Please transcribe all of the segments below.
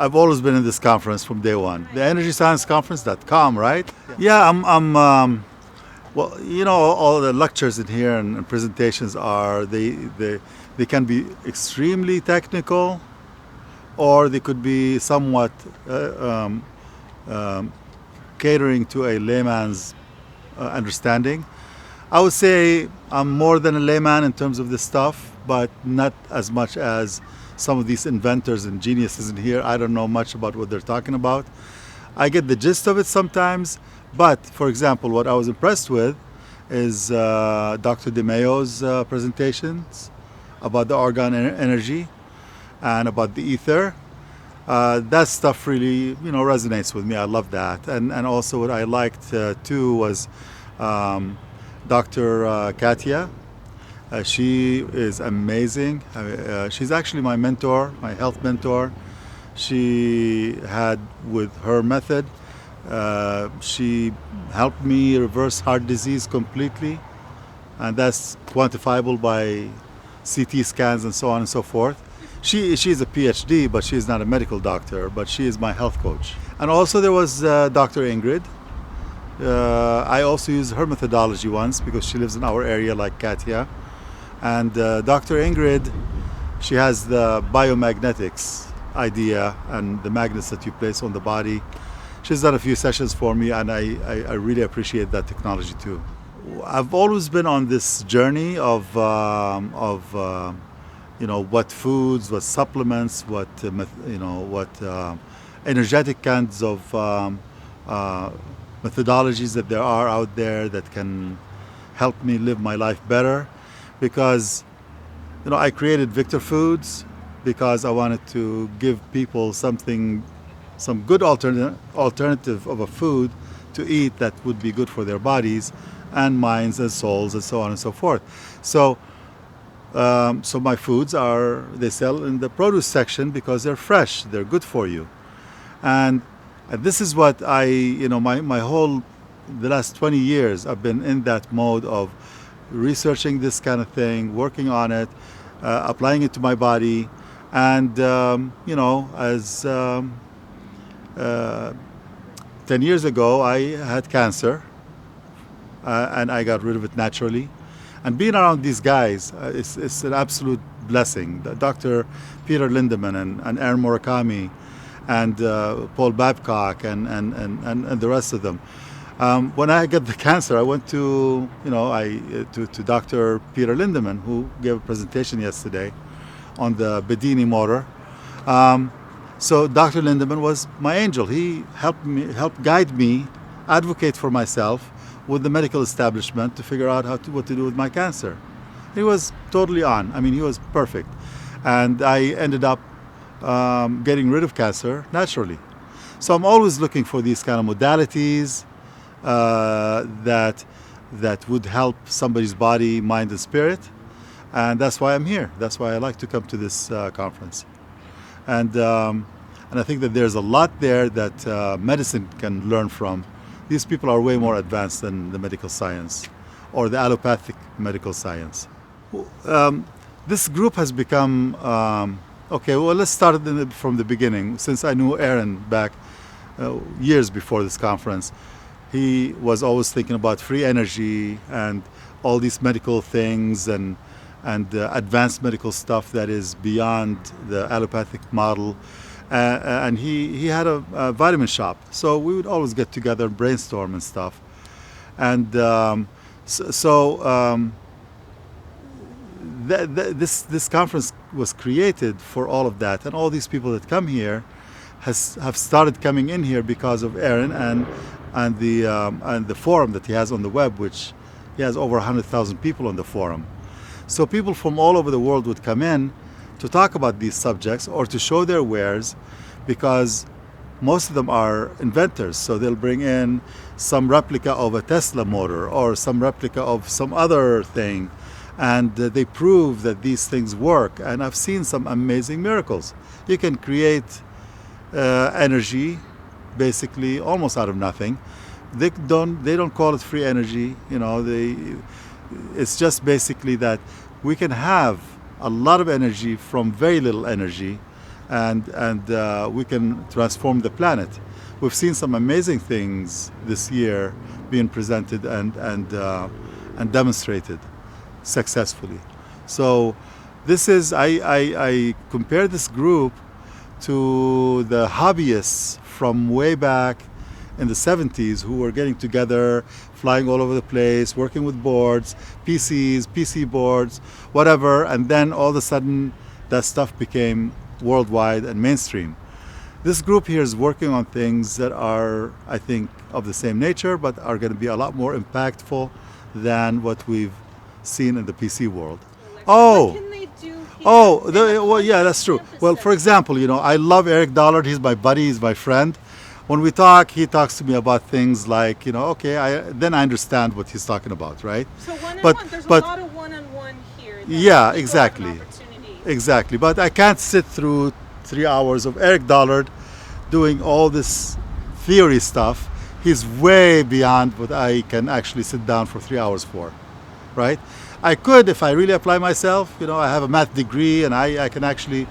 I've always been in this conference from day one. The EnergyScienceConference.com, right? Yeah, well, all the lectures in here and presentations they can be extremely technical, or they could be somewhat catering to a layman's understanding. I would say I'm more than a layman in terms of this stuff, but not as much as some of these inventors and geniuses in here. I don't know much about what they're talking about. I get the gist of it sometimes, but for example, what I was impressed with is Dr. DeMayo's presentations about the argon energy and about the ether. That stuff really, resonates with me. I love that. And also what I liked too was Dr. Katia. She is amazing. She's actually my mentor, my health mentor. She had, with her method, she helped me reverse heart disease completely. And that's quantifiable by CT scans and so on and so forth. She's a PhD, but she's not a medical doctor, but she is my health coach. And also there was Dr. Ingrid. I also used her methodology once because she lives in our area like Katia. And Dr. Ingrid, she has the biomagnetics idea and the magnets that you place on the body. She's done a few sessions for me, and I really appreciate that technology too. I've always been on this journey of what foods, what supplements, what energetic kinds of methodologies that there are out there that can help me live my life better. Because I created Victor Foods because I wanted to give people some good alternative of a food to eat that would be good for their bodies and minds and souls and so on and so forth. So my foods they sell in the produce section because they're fresh, they're good for you. And this is what the last 20 years I've been in that mode of researching this kind of thing, working on it, applying it to my body. And 10 years ago I had cancer, and I got rid of it naturally. And being around these guys, it's an absolute blessing. Dr. Peter Lindemann and Aaron Murakami and Paul Babcock and the rest of them. When I got the cancer, I went to Dr. Peter Lindemann, who gave a presentation yesterday on the Bedini motor. So Dr. Lindemann was my angel. He helped guide me, advocate for myself with the medical establishment to figure out what to do with my cancer. He was totally on. I mean, he was perfect. And I ended up getting rid of cancer naturally. So I'm always looking for these kind of modalities that would help somebody's body, mind, and spirit. And that's why I'm here. That's why I like to come to this conference. And I think that there's a lot there that medicine can learn from. These people are way more advanced than the medical science or the allopathic medical science. This group has become, let's start from the beginning. Since I knew Aaron back years before this conference, he was always thinking about free energy and all these medical things and advanced medical stuff that is beyond the allopathic model. And he had a vitamin shop, so we would always get together and brainstorm and stuff. And this conference was created for all of that, and all these people that come here have started coming in here because of Aaron and the forum that he has on the web, which he has over 100,000 people on the forum. So people from all over the world would come in to talk about these subjects or to show their wares, because most of them are inventors. So they'll bring in some replica of a Tesla motor or some replica of some other thing, and they prove that these things work. And I've seen some amazing miracles. You can create energy basically almost out of nothing. They don't call it free energy, it's just basically that we can have a lot of energy from very little energy and we can transform the planet. We've seen some amazing things this year being presented and demonstrated successfully. So this is, I compare this group to the hobbyists from way back in the 70s who were getting together, flying all over the place, working with boards, PCs, PC boards, whatever, and then all of a sudden that stuff became worldwide and mainstream. This group here is working on things that are, I think, of the same nature, but are going to be a lot more impactful than what we've seen in the PC world. What can they do here? Well, yeah, that's true. Well, for example, I love Eric Dollard. He's my buddy. He's my friend. When we talk, he talks to me about things like, then I understand what he's talking about, right? So one-on-one, there's a lot of one-on-one here. Yeah, exactly. Exactly. But I can't sit through 3 hours of Eric Dollard doing all this theory stuff. He's way beyond what I can actually sit down for 3 hours for, right? I could, if I really apply myself, I have a math degree and I can actually,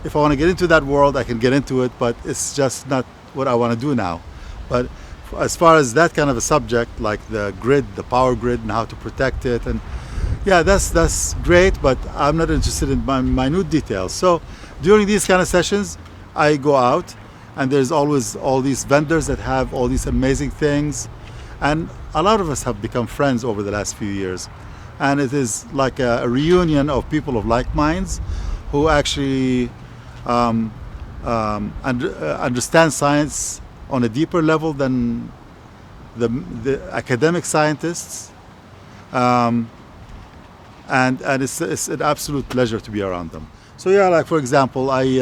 if I want to get into that world, I can get into it, but it's just not what I want to do now. But as far as that kind of a subject, like the grid, the power grid, and how to protect it, and yeah, that's great, but I'm not interested in minute details. So during these kind of sessions, I go out, and there's always all these vendors that have all these amazing things, and a lot of us have become friends over the last few years. And it is like a reunion of people of like minds who actually understand science on a deeper level than the academic scientists, and it's an absolute pleasure to be around them. So yeah, like for example, I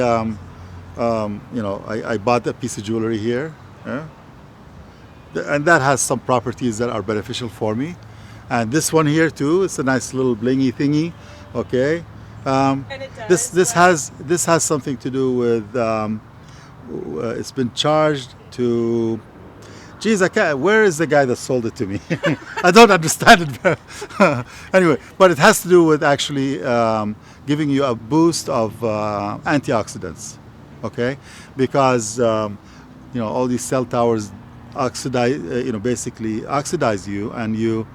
bought a piece of jewelry here, and that has some properties that are beneficial for me. And this one here too, it's a nice little blingy thingy, okay. And it does, this has something to do with it's been charged to. Geez, I can't. Where is the guy that sold it to me? I don't understand it. Anyway, but it has to do with actually giving you a boost of antioxidants, okay? Because all these cell towers basically oxidize you, and you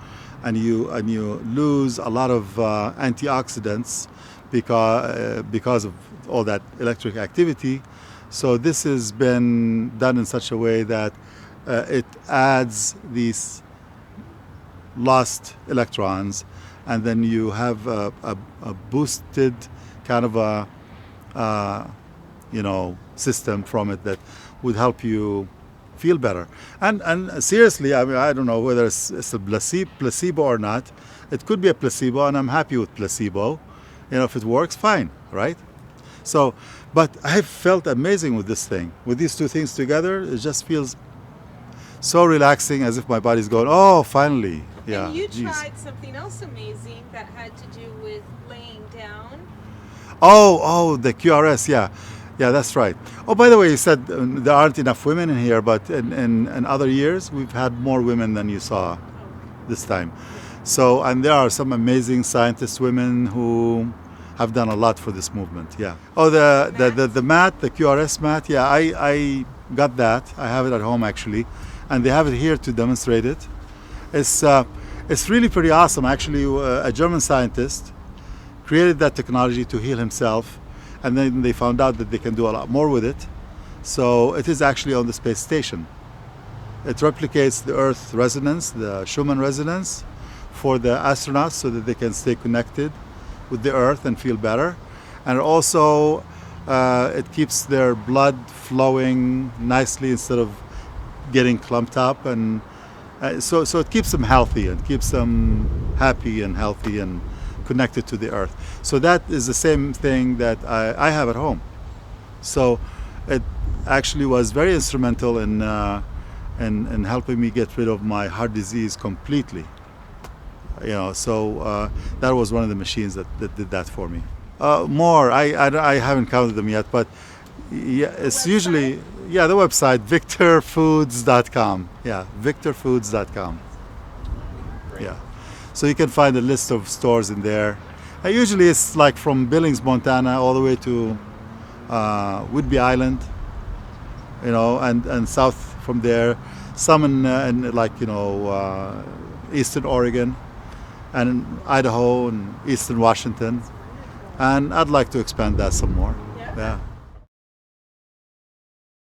lose a lot of antioxidants because of all that electric activity. So this has been done in such a way that it adds these lost electrons, and then you have a boosted kind of a system from it that would help you feel better. And seriously, I mean, I don't know whether it's a placebo or not. It could be a placebo, and I'm happy with placebo. If it works, fine, right? So, but I felt amazing with this thing. With these two things together, it just feels so relaxing, as if my body's going, oh, finally. Yeah. And you tried something else amazing that had to do with laying down. Oh, the QRS, yeah. Yeah, that's right. Oh, by the way, you said there aren't enough women in here, but in other years, we've had more women than you saw this time. So, and there are some amazing scientist women who have done a lot for this movement, yeah. Oh, the mat, the QRS mat, yeah, I got that. I have it at home, actually. And they have it here to demonstrate it. It's really pretty awesome. Actually, a German scientist created that technology to heal himself, and then they found out that they can do a lot more with it. So it is actually on the space station. It replicates the Earth resonance, the Schumann resonance, for the astronauts so that they can stay connected with the Earth and feel better. And also, it keeps their blood flowing nicely instead of getting clumped up, and so it keeps them healthy and keeps them happy and healthy and connected to the Earth. So that is the same thing that I have at home. So it actually was very instrumental in helping me get rid of my heart disease completely. So that was one of the machines that did that for me. More, I haven't counted them yet, but yeah, it's usually. Yeah, the website, victorfoods.com. Yeah, victorfoods.com. Yeah. So you can find a list of stores in there. Usually it's like from Billings, Montana, all the way to Whidbey Island, and south from there, some in like eastern Oregon, and in Idaho and eastern Washington, and I'd like to expand that some more. Yeah. Yeah.